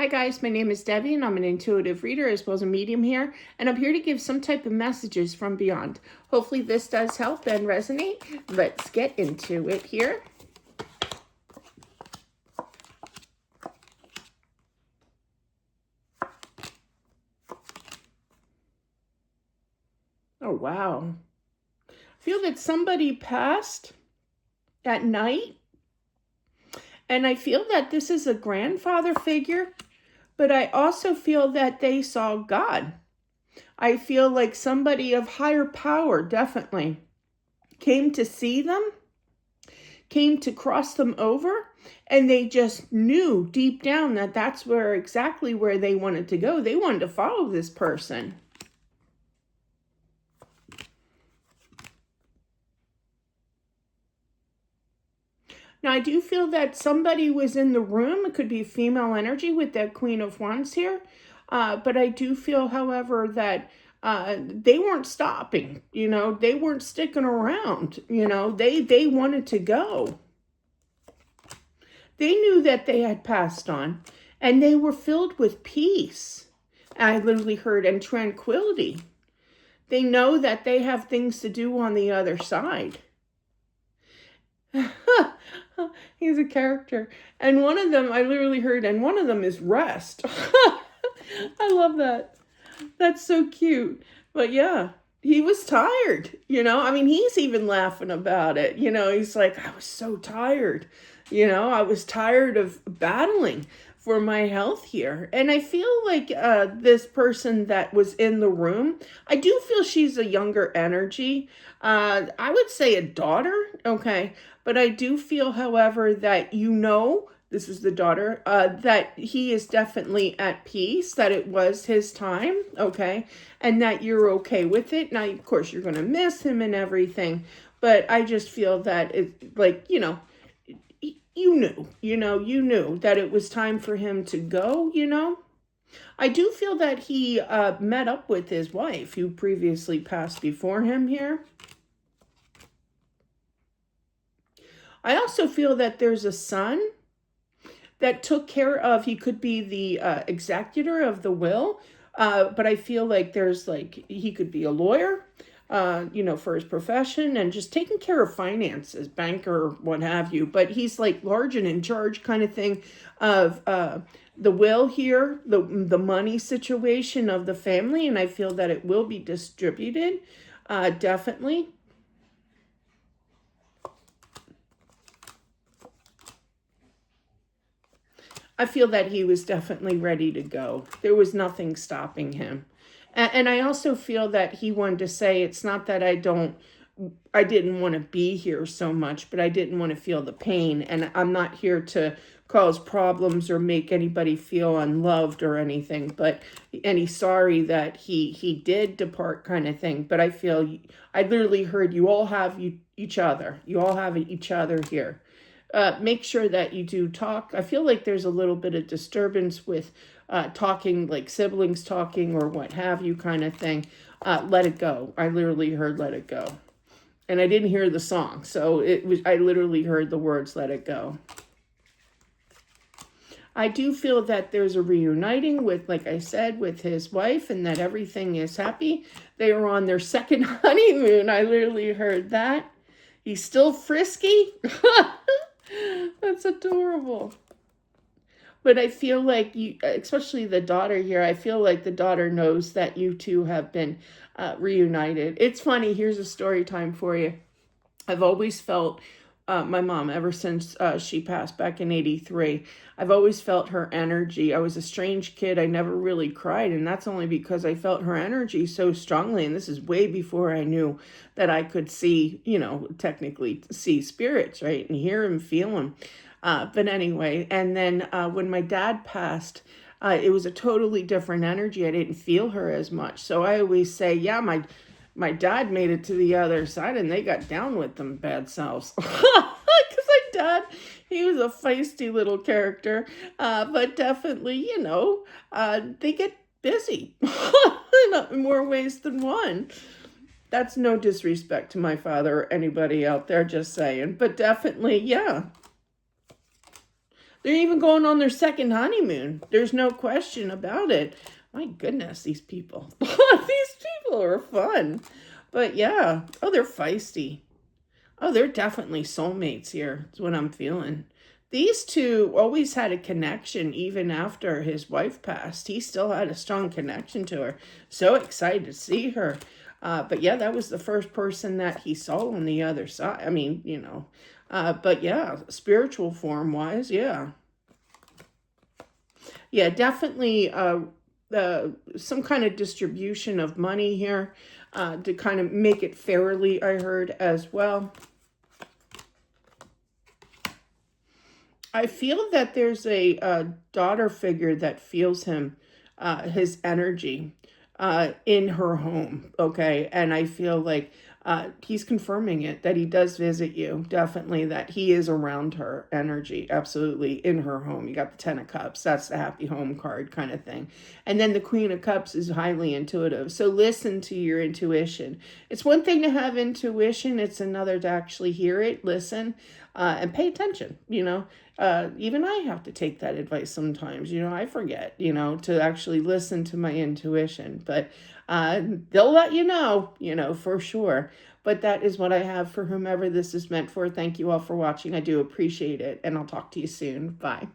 Hi guys, my name is Debbie and I'm an intuitive reader as well as a medium here, and I'm here to give some type of messages from beyond. Hopefully this does help and resonate. Let's get into it here. Oh wow. I feel that somebody passed at night, and I feel that this is a grandfather figure, but I also feel that they saw God. I feel like somebody of higher power definitely came to see them, came to cross them over, and they just knew deep down that that's exactly where they wanted to go. They wanted to follow this person. Now, I do feel that somebody was in the room. It could be female energy with that Queen of Wands here. But I do feel, however, that they weren't stopping. They weren't sticking around. They wanted to go. They knew that they had passed on, and they were filled with peace. I literally heard, and tranquility. They know that they have things to do on the other side. He's a character. And one of them, I literally heard, and one of them is rest. I love that. That's so cute. But yeah, he was tired, he's even laughing about it. He's like, I was so tired. I was tired of battling for my health here. And I feel like this person that was in the room, I do feel she's a younger energy. I would say a daughter, okay? But I do feel, however, that this is the daughter, that he is definitely at peace, that it was his time, okay? And that you're okay with it. Now, of course, you're going to miss him and everything, but I just feel that it's like, you knew that it was time for him to go, I do feel that he met up with his wife, who previously passed before him here. I also feel that there's a son that took care of, he could be the executor of the will, but I feel like he could be a lawyer, for his profession and just taking care of finances, banker, what have you. But he's like large and in charge kind of thing of the will here, the money situation of the family, and I feel that it will be distributed, definitely. I feel that he was definitely ready to go. There was nothing stopping him. And I also feel that he wanted to say, it's not that I didn't want to be here so much, but I didn't want to feel the pain. And I'm not here to cause problems or make anybody feel unloved or anything. And he's sorry that he did depart, kind of thing. But I feel, I literally heard, you all have each other. You all have each other here. Make sure that you do talk. I feel like there's a little bit of disturbance with talking, like siblings talking or what have you, kind of thing. Let it go. I literally heard let it go. And I didn't hear the song, so I literally heard the words let it go. I do feel that there's a reuniting with, like I said, with his wife, and that everything is happy. They were on their second honeymoon. I literally heard that. He's still frisky. That's adorable. But I feel like you, especially the daughter here, I feel like the daughter knows that you two have been reunited. It's funny. Here's a story time for you. I've always felt my mom, ever since she passed back in '83, I've always felt her energy. I was a strange kid. I never really cried, and that's only because I felt her energy so strongly. And this is way before I knew that I could see, technically see spirits, right? And hear them, feel them. But anyway, and then when my dad passed, it was a totally different energy. I didn't feel her as much. So I always say, yeah, my dad made it to the other side and they got down with them bad selves. Because my dad, he was a feisty little character. But definitely, they get busy in more ways than one. That's no disrespect to my father or anybody out there, just saying. But definitely, yeah. They're even going on their second honeymoon. There's no question about it. My goodness, these people. These people are fun. But yeah. Oh, they're feisty. Oh, they're definitely soulmates here. That's what I'm feeling. These two always had a connection even after his wife passed. He still had a strong connection to her. So excited to see her. But yeah, that was the first person that he saw on the other side. I mean, but yeah, spiritual form wise, yeah. Yeah, definitely some kind of distribution of money here to kind of make it fairly, I heard as well. I feel that there's a daughter figure that feels his energy in her home, okay? And I feel like he's confirming it, that he does visit you, definitely, that he is around her energy, absolutely, in her home. You got the Ten of Cups, that's the happy home card kind of thing. And then the Queen of Cups is highly intuitive. So listen to your intuition. It's one thing to have intuition, it's another to actually hear it, listen, and pay attention, even I have to take that advice sometimes. I forget, to actually listen to my intuition. But they'll let for sure. But that is what I have for whomever this is meant for. Thank you all for watching. I do appreciate it. And I'll talk to you soon. Bye.